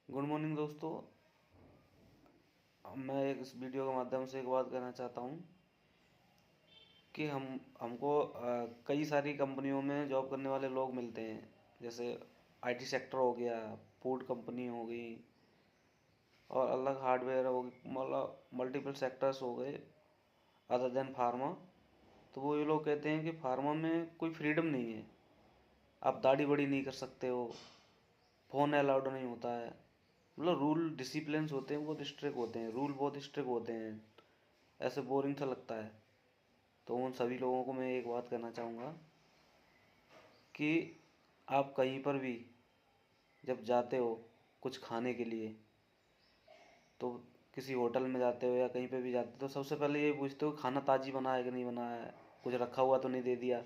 Good morning दोस्तों। मैं इस वीडियो के माध्यम से एक बात कहना चाहता हूँ कि हमको कई सारी कंपनियों में जॉब करने वाले लोग मिलते हैं। जैसे आईटी सेक्टर हो गया, फूड कंपनी हो गई और अलग हार्डवेयर हो गई, मतलब मल्टीपल सेक्टर्स हो गए अदर देन फार्मा। तो वो ये लोग कहते हैं कि फार्मा में कोई फ्रीडम नहीं है, आप दाढ़ी बड़ी नहीं कर सकते हो, फ़ोन अलाउड नहीं होता है। मतलब रूल डिसिप्लिन होते हैं बहुत स्ट्रिक्ट होते हैं, रूल बहुत स्ट्रिक्ट होते हैं। ऐसे बोरिंग सा लगता है। तो उन सभी लोगों को मैं एक बात कहना चाहूँगा कि आप कहीं पर भी जब जाते हो कुछ खाने के लिए, तो किसी होटल में जाते हो या कहीं पे भी जाते हो तो सबसे पहले यही पूछते हो खाना ताज़ी बना है कि नहीं बना है, कुछ रखा हुआ तो नहीं दे दिया,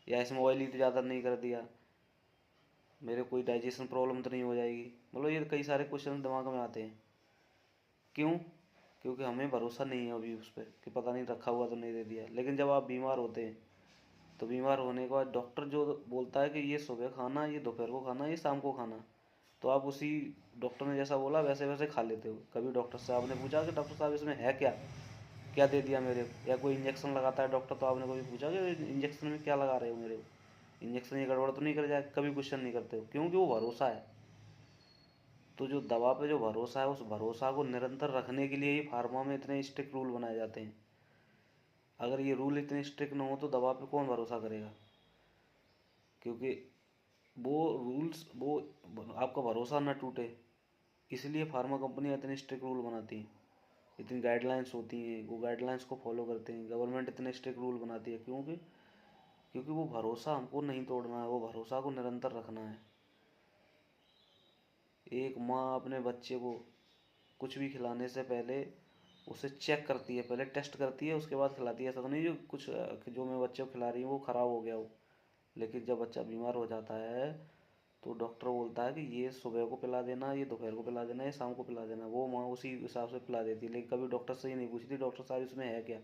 या इसमें ऑयली तो ज़्यादा नहीं कर दिया, मेरे कोई डाइजेशन प्रॉब्लम तो नहीं हो जाएगी। मतलब ये कई सारे क्वेश्चन दिमाग में आते हैं। क्यों? क्योंकि हमें भरोसा नहीं है अभी उस पर कि पता नहीं रखा हुआ तो नहीं दे दिया। लेकिन जब आप बीमार होते हैं तो बीमार होने के बाद डॉक्टर जो बोलता है कि ये सुबह खाना, ये दोपहर को खाना, ये शाम को खाना, तो आप उसी डॉक्टर ने जैसा बोला वैसे वैसे खा लेते हो। कभी डॉक्टर साहब ने पूछा कि डॉक्टर साहब इसमें है क्या, क्या दे दिया मेरे को? या कोई इंजेक्शन लगाता है डॉक्टर, तो आपने कभी पूछा कि इंजेक्शन में क्या लगा रहे हो मेरे को, इंजेक्शन ये गड़बड़ तो नहीं कर जाए? कभी क्वेश्चन नहीं करते हो, क्योंकि वो भरोसा है। तो जो दवा पे जो भरोसा है, उस भरोसा को निरंतर रखने के लिए ही फार्मा में इतने स्ट्रिक्ट रूल बनाए जाते हैं। अगर ये रूल इतने स्ट्रिक्ट ना हो तो दवा पे कौन भरोसा करेगा? क्योंकि वो रूल्स, वो आपका भरोसा न टूटे, इसलिए फार्मा कंपनी इतने स्ट्रिक्ट रूल बनाती हैं, इतनी गाइडलाइंस होती हैं, वो गाइडलाइंस को फॉलो करते हैं। गवर्नमेंट इतने स्ट्रिक्ट रूल बनाती है क्योंकि क्योंकि वो भरोसा हमको नहीं तोड़ना है, वो भरोसा को निरंतर रखना है। एक माँ अपने बच्चे को कुछ भी खिलाने से पहले उसे चेक करती है, पहले टेस्ट करती है, उसके बाद खिलाती है। ऐसा तो नहीं जो कुछ जो मैं बच्चे को खिला रही हूँ वो ख़राब हो गया हो। लेकिन जब बच्चा बीमार हो जाता है तो डॉक्टर बोलता है कि ये सुबह को पिला देना, ये दोपहर को पिला देना, ये शाम को पिला देना। वो माँ उसी हिसाब से पिला देती है, लेकिन कभी डॉक्टर से ही नहीं पूछती डॉक्टर साहब इसमें है क्या।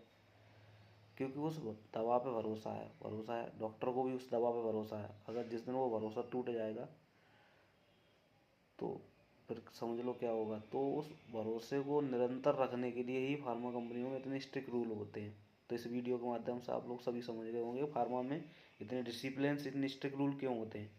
क्योंकि उस दवा पे भरोसा है, भरोसा है डॉक्टर को भी उस दवा पे भरोसा है। अगर जिस दिन वो भरोसा टूट जाएगा तो फिर समझ लो क्या होगा। तो उस भरोसे को निरंतर रखने के लिए ही फार्मा कंपनियों में इतने स्ट्रिक्ट रूल होते हैं। तो इस वीडियो के माध्यम से आप लोग सभी समझ गए होंगे फार्मा में इतने डिसिप्लिन, इतने स्ट्रिक्ट रूल क्यों होते हैं।